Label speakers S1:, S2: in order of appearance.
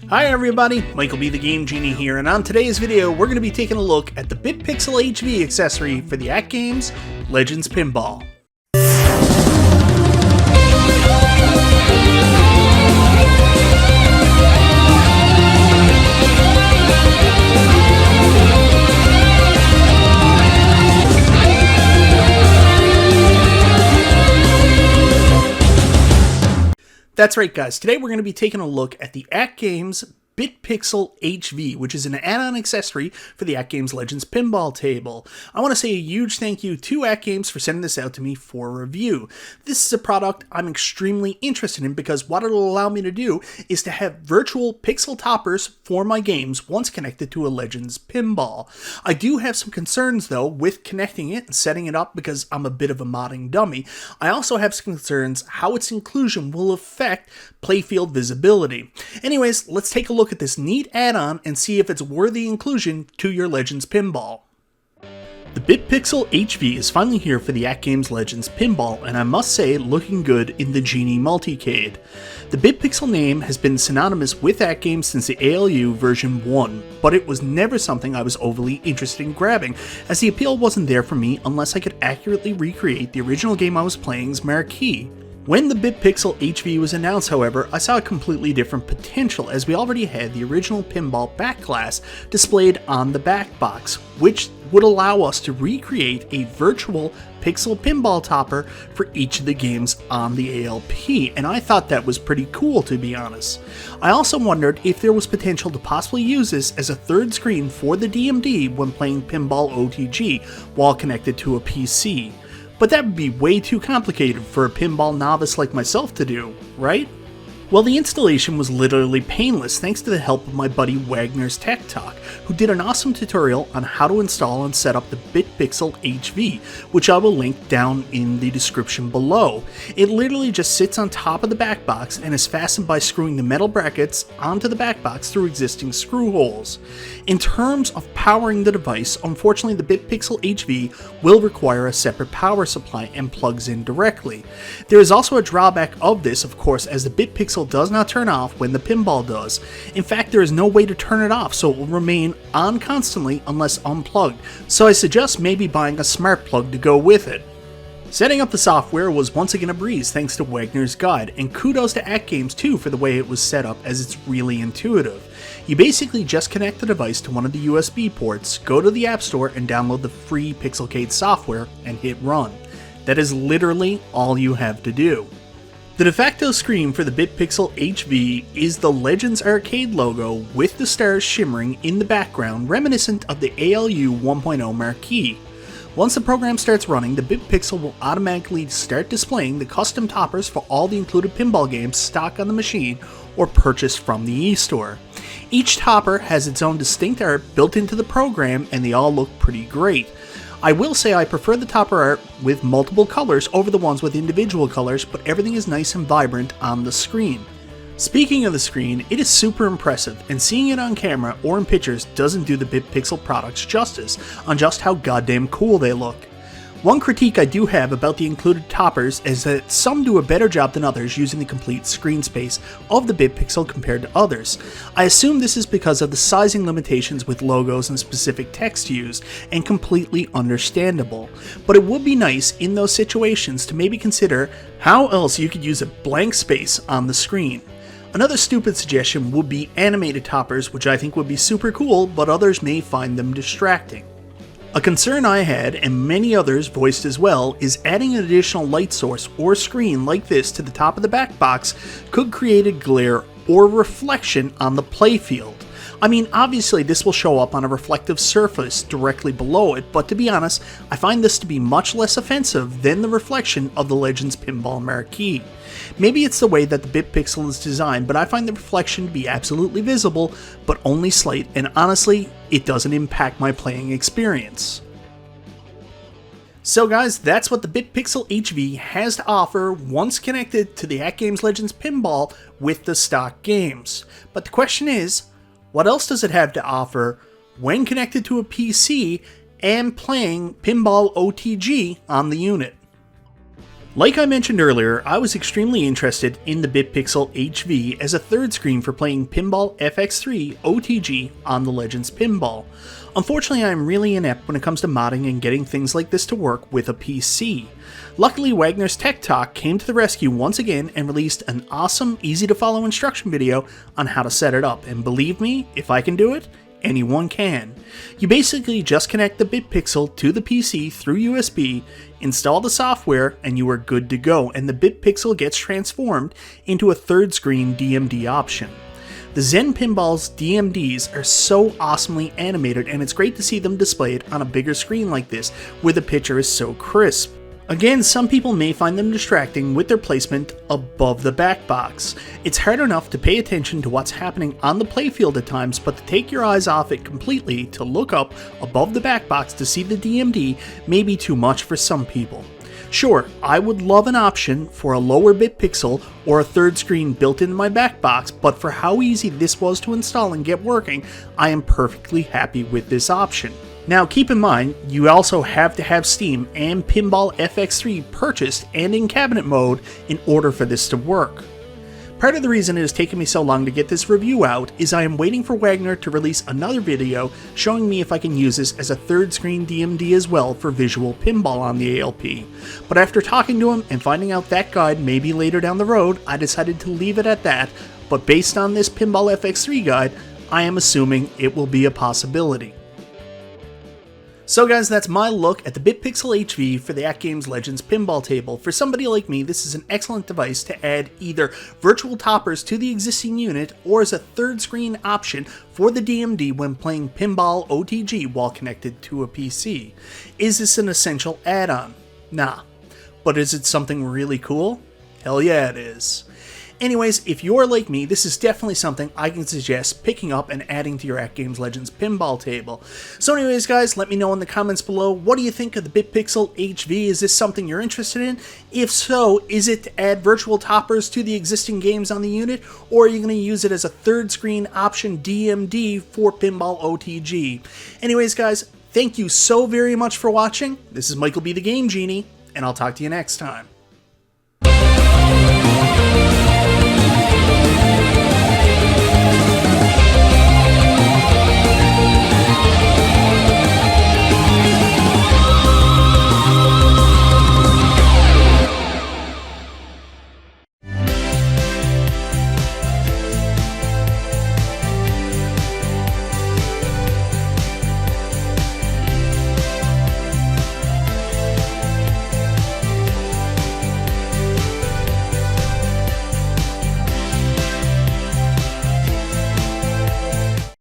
S1: Hi everybody, MichaelBtheGameGenie here, and on today's video we're going to be taking a look at the BitPixel HV accessory for the AtGames Legends Pinball. That's right guys, today we're going to be taking a look at the AtGames BitPixel HV, which is an add-on accessory for the AtGames Legends Pinball table. I want to say a huge thank you to AtGames for sending this out to me for review. This is a product I'm extremely interested in because what it'll allow me to do is to have virtual pixel toppers for my games once connected to a Legends Pinball. I do have some concerns though with connecting it and setting it up because I'm a bit of a modding dummy. I also have some concerns how its inclusion will affect playfield visibility. Anyways, let's take a look at this neat add-on and see if it's worthy inclusion to your Legends Pinball. The BitPixel HV is finally here for the AtGames Legends Pinball, and I must say, looking good in the Genie multicade. The BitPixel name has been synonymous with AtGames since the ALU version 1, but it was never something I was overly interested in grabbing, as the appeal wasn't there for me unless I could accurately recreate the original game I was playing's marquee. When the BitPixel HV was announced, however, I saw a completely different potential as we already had the original pinball back glass displayed on the back box, which would allow us to recreate a virtual pixel pinball topper for each of the games on the ALP, and I thought that was pretty cool, to be honest. I also wondered if there was potential to possibly use this as a third screen for the DMD when playing Pinball OTG while connected to a PC. But that would be way too complicated for a pinball novice like myself to do, right? Well, the installation was literally painless thanks to the help of my buddy Wagner's Tech Talk, who did an awesome tutorial on how to install and set up the BitPixel HV, which I will link down in the description below. It literally just sits on top of the back box and is fastened by screwing the metal brackets onto the back box through existing screw holes. In terms of powering the device, unfortunately the BitPixel HV will require a separate power supply and plugs in directly. There is also a drawback of this, of course, as the BitPixel does not turn off when the pinball does. In fact, there is no way to turn it off, so it will remain on constantly unless unplugged, so I suggest maybe buying a smart plug to go with it. Setting up the software was once again a breeze thanks to Wagner's guide, and kudos to AtGames too for the way it was set up, as it's really intuitive. You basically just connect the device to one of the USB ports, go to the App Store and download the free Pixelcade software and hit run. That is literally all you have to do. The de facto screen for the BitPixel HV is the Legends Arcade logo with the stars shimmering in the background, reminiscent of the ALU 1.0 marquee. Once the program starts running, the BitPixel will automatically start displaying the custom toppers for all the included pinball games stock on the machine or purchased from the eStore. Each topper has its own distinct art built into the program, and they all look pretty great. I will say I prefer the topper art with multiple colors over the ones with individual colors, but everything is nice and vibrant on the screen. Speaking of the screen, it is super impressive, and seeing it on camera or in pictures doesn't do the BitPixel products justice on just how goddamn cool they look. One critique I do have about the included toppers is that some do a better job than others using the complete screen space of the BitPixel compared to others. I assume this is because of the sizing limitations with logos and specific text used, and completely understandable. But it would be nice in those situations to maybe consider how else you could use a blank space on the screen. Another stupid suggestion would be animated toppers, which I think would be super cool, but others may find them distracting. A concern I had, and many others voiced as well, is adding an additional light source or screen like this to the top of the back box could create a glare or reflection on the playfield. I mean, obviously this will show up on a reflective surface directly below it, but to be honest, I find this to be much less offensive than the reflection of the Legends Pinball marquee. Maybe it's the way that the BitPixel is designed, but I find the reflection to be absolutely visible, but only slight, and honestly, it doesn't impact my playing experience. So guys, that's what the BitPixel HV has to offer once connected to the AtGames Legends Pinball with the stock games. But the question is, what else does it have to offer when connected to a PC and playing Pinball OTG on the unit? Like I mentioned earlier, I was extremely interested in the BitPixel HV as a third screen for playing Pinball FX3 OTG on the Legends Pinball. Unfortunately, I am really inept when it comes to modding and getting things like this to work with a PC. Luckily, Wagner's Tech Talk came to the rescue once again and released an awesome, easy to follow instruction video on how to set it up, and believe me, if I can do it, anyone can. You basically just connect the BitPixel to the PC through USB, install the software, and you are good to go, and the BitPixel gets transformed into a third screen DMD option. The Zen Pinball's DMDs are so awesomely animated, and it's great to see them displayed on a bigger screen like this, where the picture is so crisp. Again, some people may find them distracting with their placement above the back box. It's hard enough to pay attention to what's happening on the playfield at times, but to take your eyes off it completely to look up above the back box to see the DMD may be too much for some people. Sure, I would love an option for a lower BitPixel or a third screen built into my back box, but for how easy this was to install and get working, I am perfectly happy with this option. Now keep in mind, you also have to have Steam and Pinball FX3 purchased and in cabinet mode in order for this to work. Part of the reason it has taken me so long to get this review out is I am waiting for Wagner to release another video showing me if I can use this as a third screen DMD as well for visual pinball on the ALP. But after talking to him and finding out that guide may be later down the road, I decided to leave it at that, but based on this Pinball FX3 guide, I am assuming it will be a possibility. So guys, that's my look at the BitPixel HV for the AtGames Legends Pinball table. For somebody like me, this is an excellent device to add either virtual toppers to the existing unit or as a third screen option for the DMD when playing Pinball OTG while connected to a PC. Is this an essential add-on? Nah. But is it something really cool? Hell yeah it is. Anyways, if you're like me, this is definitely something I can suggest picking up and adding to your AtGames Legends Pinball table. So anyways guys, let me know in the comments below, what do you think of the BitPixel HV? Is this something you're interested in? If so, is it to add virtual toppers to the existing games on the unit, or are you going to use it as a third screen option DMD for Pinball OTG? Anyways guys, thank you so very much for watching. This is MichaelBtheGameGenie, and I'll talk to you next time.